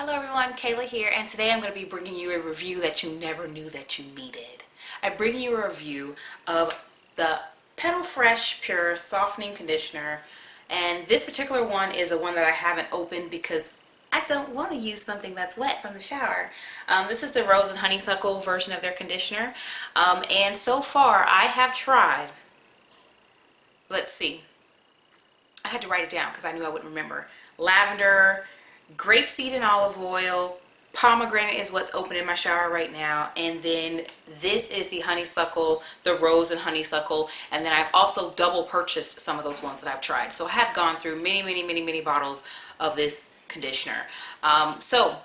Hello everyone, Kayla here, and today I'm going to be bringing you a review that you never knew that you needed. I'm bringing you a review of the Petal Fresh Pure Softening Conditioner, and this particular one is a one that I haven't opened because I don't want to use something that's wet from the shower. This is the Rose and Honeysuckle version of their conditioner, and so far I have tried, let's see, I had to write it down because I knew I wouldn't remember, lavender, grapeseed and olive oil, pomegranate is what's open in my shower right now, and then this is the honeysuckle, the rose and honeysuckle, and then I've also double purchased some of those ones that I've tried. So I have gone through many bottles of this conditioner. So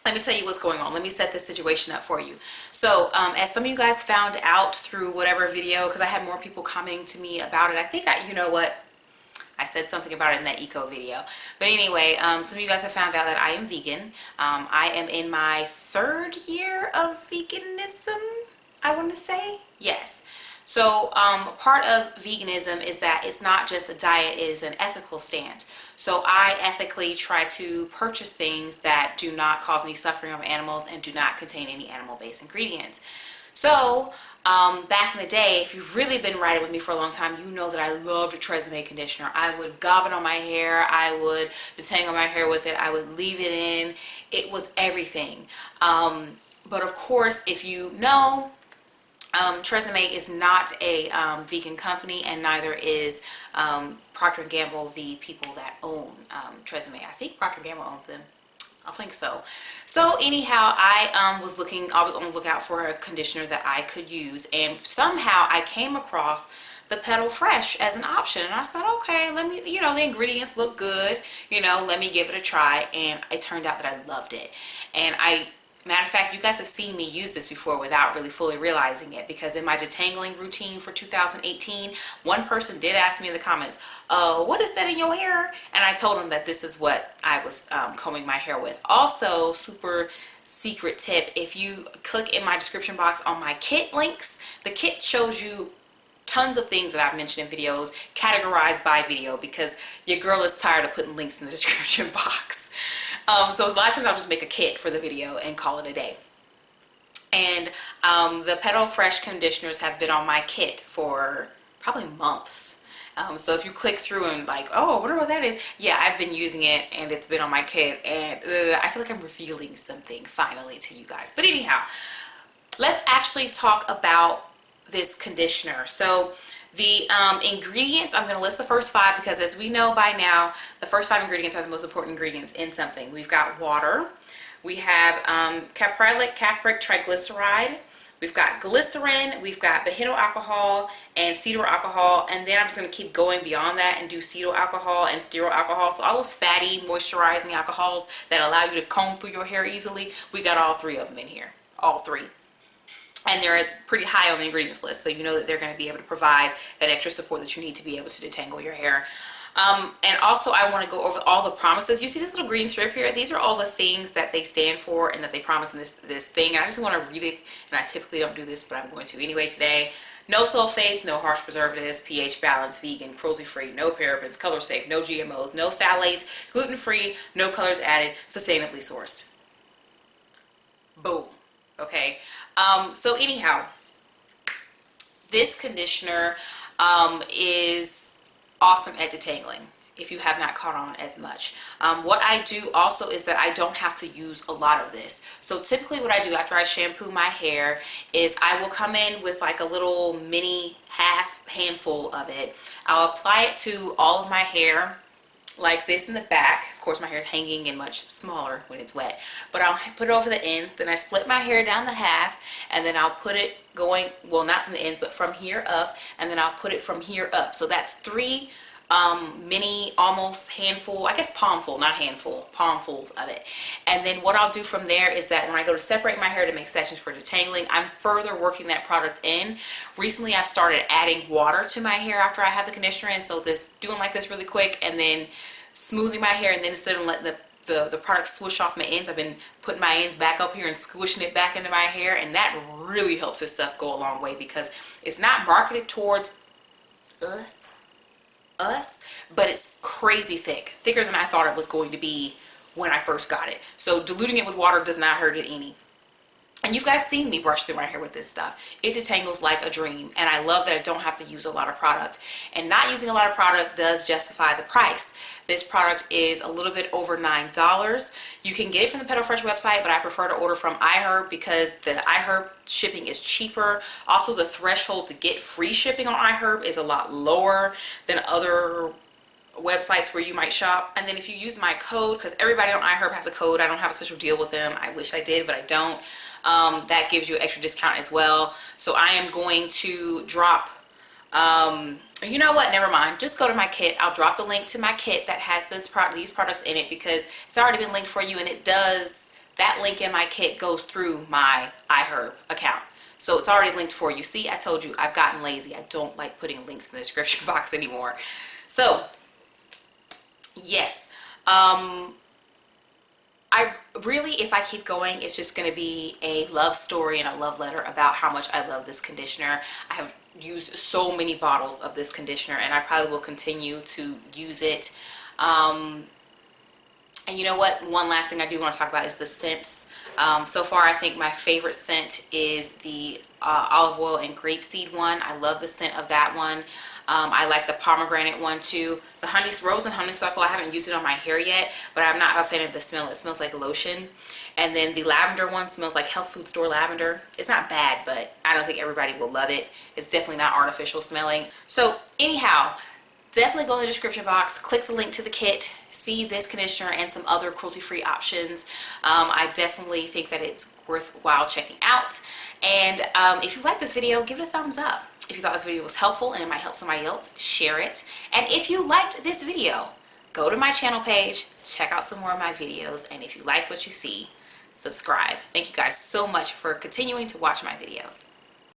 let me tell you what's going on. Let me set this situation up for you. So as some of you guys found out through whatever video, because I had more people commenting to me about it, I think you know what, I said something about it in that eco video. But anyway, some of you guys have found out that I am vegan. I am in my third year of veganism, I want to say. Yes. So part of veganism is that it's not just a diet, it is an ethical stance. So I ethically try to purchase things that do not cause any suffering of animals and do not contain any animal-based ingredients. So back in the day, if you've really been riding with me for a long time, you know that I loved Tresemme conditioner. I would gob it on my hair, I would detangle my hair with it, I would leave it in. It was everything. But of course, if you know, Tresemme is not a vegan company, and neither is Procter & Gamble, the people that own Tresemme. I think Procter & Gamble owns them. I think so. So anyhow, I was on the lookout for a conditioner that I could use, and somehow I came across the Petal Fresh as an option, and I thought, okay, let me, the ingredients look good, let me give it a try, and it turned out that I loved it. And matter of fact, you guys have seen me use this before without really fully realizing it, because in my detangling routine for 2018, one person did ask me in the comments, what is that in your hair? And I told them that this is what I was combing my hair with. Also, super secret tip, if you click in my description box on my kit links, the kit shows you tons of things that I've mentioned in videos, categorized by video, because your girl is tired of putting links in the description box. So a lot of times I'll just make a kit for the video and call it a day. And the Petal Fresh conditioners have been on my kit for probably months. So if you click through and like, oh, I wonder what that is. Yeah, I've been using it and it's been on my kit, and I feel like I'm revealing something finally to you guys. But anyhow, let's actually talk about this conditioner. So the ingredients, I'm going to list the first 5 because, as we know by now, the first 5 ingredients are the most important ingredients in something. We've got water, we have caprylic triglyceride, we've got glycerin, we've got benzyl alcohol and cetyl alcohol, and then I'm just going to keep going beyond that and do cetyl alcohol and stearyl alcohol. So all those fatty, moisturizing alcohols that allow you to comb through your hair easily, we got all 3 of them in here, all 3. And they're pretty high on the ingredients list, so you know that they're going to be able to provide that extra support that you need to be able to detangle your hair. And also, I want to go over all the promises. You see this little green strip here? These are all the things that they stand for and that they promise in this thing. And I just want to read it, and I typically don't do this, but I'm going to anyway today. No sulfates, no harsh preservatives, pH balanced, vegan, cruelty-free, no parabens, color safe, no GMOs, no phthalates, gluten-free, no colors added, sustainably sourced. Boom. Okay. So anyhow, this conditioner is awesome at detangling if you have not caught on as much. What I do also is that I don't have to use a lot of this. So typically what I do after I shampoo my hair is I will come in with like a little mini half handful of it. I'll apply it to all of my hair like this in the back. Of course, my hair is hanging and much smaller when it's wet, but I'll put it over the ends. Then I split my hair down the half, and then I'll put it going, well, not from the ends, but from here up, and then I'll put it from here up. So that's 3 mini, almost handful, I guess palmful, not handful, palmfuls of it. And then what I'll do from there is that when I go to separate my hair to make sections for detangling, I'm further working that product in. Recently, I've started adding water to my hair after I have the conditioner in, so doing like this really quick, and then smoothing my hair, and then instead of letting the product swoosh off my ends, I've been putting my ends back up here and squishing it back into my hair, and that really helps this stuff go a long way because it's not marketed towards us, but it's crazy thick, thicker than I thought it was going to be when I first got it. So diluting it with water does not hurt it any. And you guys seen me brush through my hair with this stuff. It detangles like a dream. And I love that I don't have to use a lot of product. And not using a lot of product does justify the price. This product is a little bit over $9. You can get it from the Petal Fresh website, but I prefer to order from iHerb because the iHerb shipping is cheaper. Also, the threshold to get free shipping on iHerb is a lot lower than other websites where you might shop. And then if you use my code, because everybody on iHerb has a code, I don't have a special deal with them. I wish I did, but I don't. That gives you an extra discount as well. So I am going to drop, you know what, never mind, just go to my kit. I'll drop the link to my kit that has these products in it because it's already been linked for you, and it does, that link in my kit goes through my iHerb account. So it's already linked for you. See, I told you, I've gotten lazy. I don't like putting links in the description box anymore. So yes, I really, if I keep going, it's just going to be a love story and a love letter about how much I love this conditioner. I have used so many bottles of this conditioner, and I probably will continue to use it. And you know what? One last thing I do want to talk about is the scents. So far, I think my favorite scent is the olive oil and grapeseed one. I love the scent of that one. I like the pomegranate one too. The rose and honeysuckle, I haven't used it on my hair yet, but I'm not a fan of the smell. It smells like lotion. And then the lavender one smells like health food store lavender. It's not bad, but I don't think everybody will love it. It's definitely not artificial smelling. So anyhow, definitely go in the description box, click the link to the kit, see this conditioner and some other cruelty-free options. I definitely think that it's worthwhile checking out. And if you like this video, give it a thumbs up. If you thought this video was helpful and it might help somebody else, share it. And if you liked this video, go to my channel page, check out some more of my videos, and if you like what you see, subscribe. Thank you guys so much for continuing to watch my videos.